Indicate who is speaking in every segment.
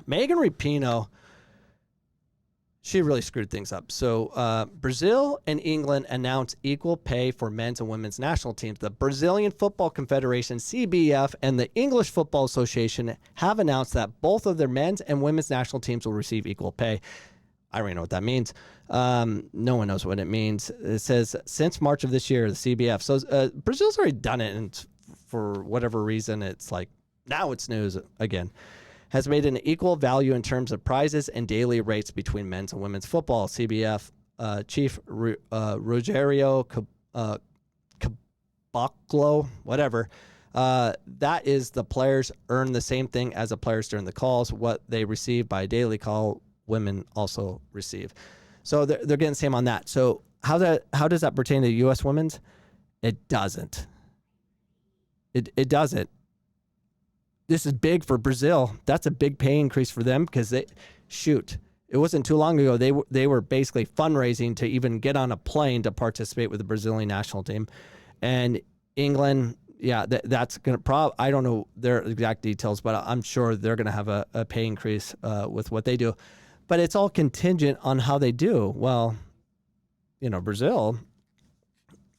Speaker 1: Megan Rapinoe, she really screwed things up. So Brazil and England announced equal pay for men's and women's national teams. The Brazilian Football Confederation, CBF, and the English Football Association have announced that both of their men's and women's national teams will receive equal pay. I don't even know what that means. No one knows what it means. It says since March of this year, the CBF. So Brazil's already done it, and for whatever reason, it's like now it's news again. Has made an equal value in terms of prizes and daily rates between men's and women's football. CBF Chief Rogerio Caboclo, whatever. That is the players earn the same thing as the players during the calls. What they receive by daily call, women also receive. So they're getting the same on that. So how does that pertain to U.S. women's? It doesn't. It doesn't. This is big for Brazil. That's a big pay increase for them because it wasn't too long ago they were basically fundraising to even get on a plane to participate with the Brazilian national team. And England, that's going to I don't know their exact details, but I'm sure they're going to have a pay increase with what they do. But it's all contingent on how they do. Well, Brazil,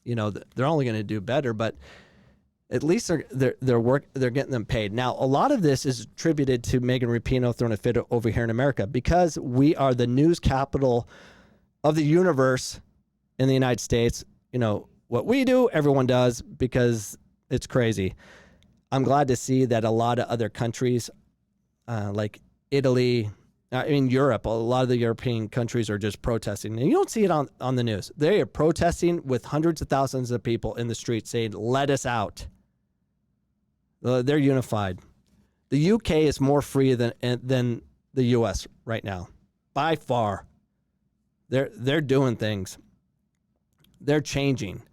Speaker 1: they're only going to do better, but at least they're getting them paid. Now, a lot of this is attributed to Megan Rapinoe throwing a fit over here in America because we are the news capital of the universe in the United States. What we do, everyone does because it's crazy. I'm glad to see that a lot of other countries, like Italy, Europe, a lot of the European countries are just protesting. And you don't see it on the news. They are protesting with hundreds of thousands of people in the streets saying, let us out. They're unified. The UK is more free than the US right now, by far. They're doing things. They're changing.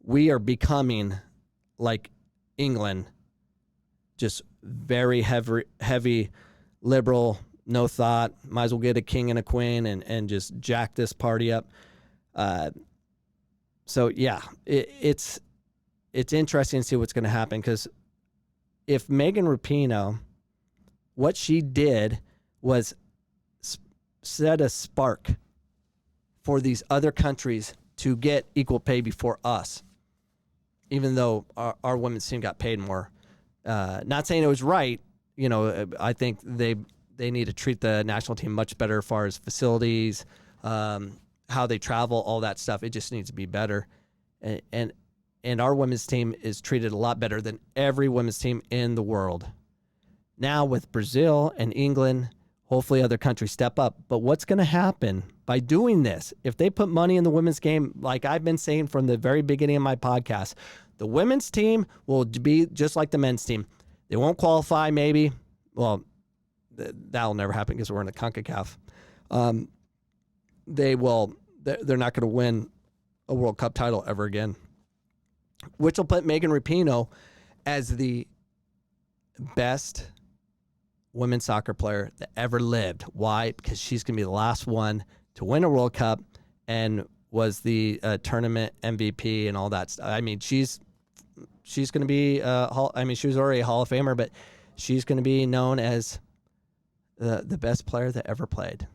Speaker 1: We are becoming like England, just very heavy liberal, no thought. Might as well get a king and a queen and just jack this party up. So yeah, it's interesting to see what's going to happen because if Megan Rapinoe, what she did was set a spark for these other countries to get equal pay before us, even though our women's team got paid more. Not saying it was right. I think they need to treat the national team much better as far as facilities, how they travel, all that stuff. It just needs to be better. And our women's team is treated a lot better than every women's team in the world. Now with Brazil and England, hopefully other countries step up. But what's going to happen by doing this? If they put money in the women's game, like I've been saying from the very beginning of my podcast, the women's team will be just like the men's team. They won't qualify maybe. Well, that'll never happen because we're in a CONCACAF. They're not going to win a World Cup title ever again, which will put Megan Rapinoe as the best women's soccer player that ever lived. Why? Because she's going to be the last one to win a World Cup and was the tournament MVP and all that stuff. She's going to be, she was already a Hall of Famer, but she's going to be known as the best player that ever played.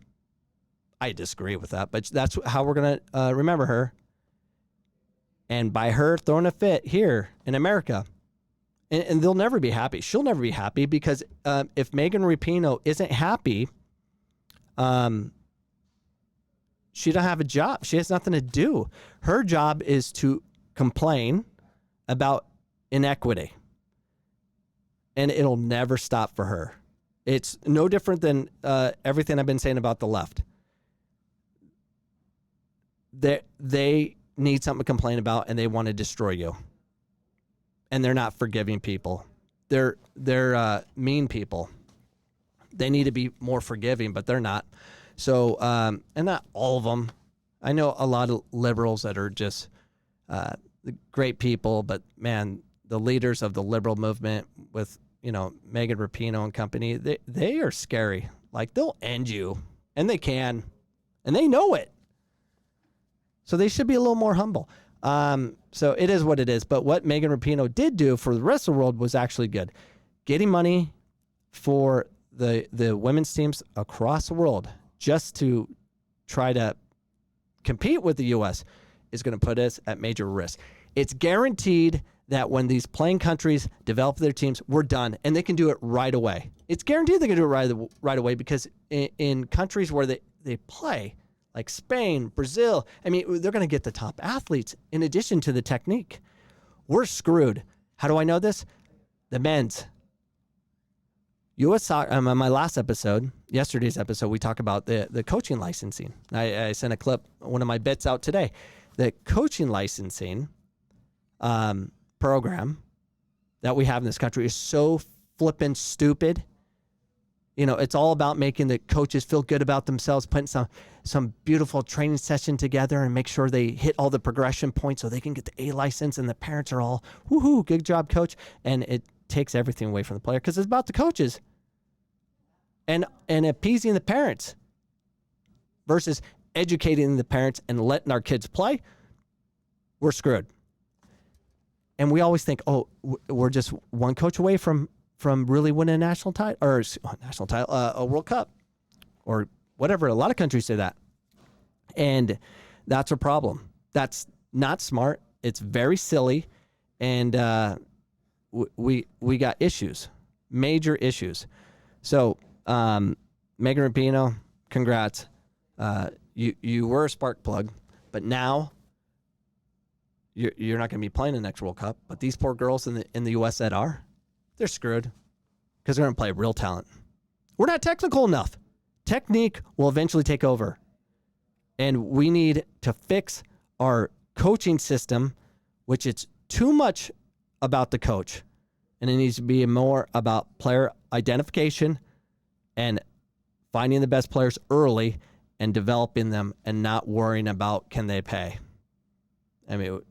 Speaker 1: I disagree with that, but that's how we're going to remember her. And by her throwing a fit here in America, and they'll never be happy. She'll never be happy because if Megan Rapinoe isn't happy, she don't have a job. She has nothing to do. Her job is to complain about inequity, and it'll never stop for her. It's no different than everything I've been saying about the left. They need something to complain about, and they want to destroy you. And they're not forgiving people. They're mean people. They need to be more forgiving, but they're not. So, and not all of them. I know a lot of liberals that are just great people, but man, the leaders of the liberal movement with, Megan Rapinoe and company, they are scary. Like, they'll end you, and they can, and they know it. So they should be a little more humble. So it is what it is. But what Megan Rapinoe did do for the rest of the world was actually good. Getting money for the women's teams across the world just to try to compete with the U.S. is going to put us at major risk. It's guaranteed that when these playing countries develop their teams, we're done, and they can do it right away. It's guaranteed they can do it right away because in countries where they play, like Spain, Brazil, I mean, they're going to get the top athletes in addition to the technique. We're screwed. How do I know this? The men's. U.S. soccer, on my last episode, yesterday's episode, we talk about the coaching licensing. I sent a clip, one of my bits out today. The coaching licensing program that we have in this country is so flippin' stupid. You know, it's all about making the coaches feel good about themselves, putting some beautiful training session together and make sure they hit all the progression points so they can get the A license, and the parents are all, woohoo, good job, coach. And it takes everything away from the player because it's about the coaches and appeasing the parents versus educating the parents and letting our kids play. We're screwed. And we always think, oh, we're just one coach away from really winning a national title or a World Cup or whatever. A lot of countries say that. And that's a problem. That's not smart. It's very silly. And we got issues, major issues. So, Megan Rapinoe, congrats. You were a spark plug, but now you're not going to be playing the next World Cup. But these poor girls in the U.S. that are, they're screwed because they're going to play real talent. We're not technical enough. Technique will eventually take over. And we need to fix our coaching system, which it's too much about the coach. And it needs to be more about player identification and finding the best players early and developing them and not worrying about can they pay. I mean,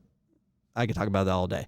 Speaker 1: I could talk about that all day.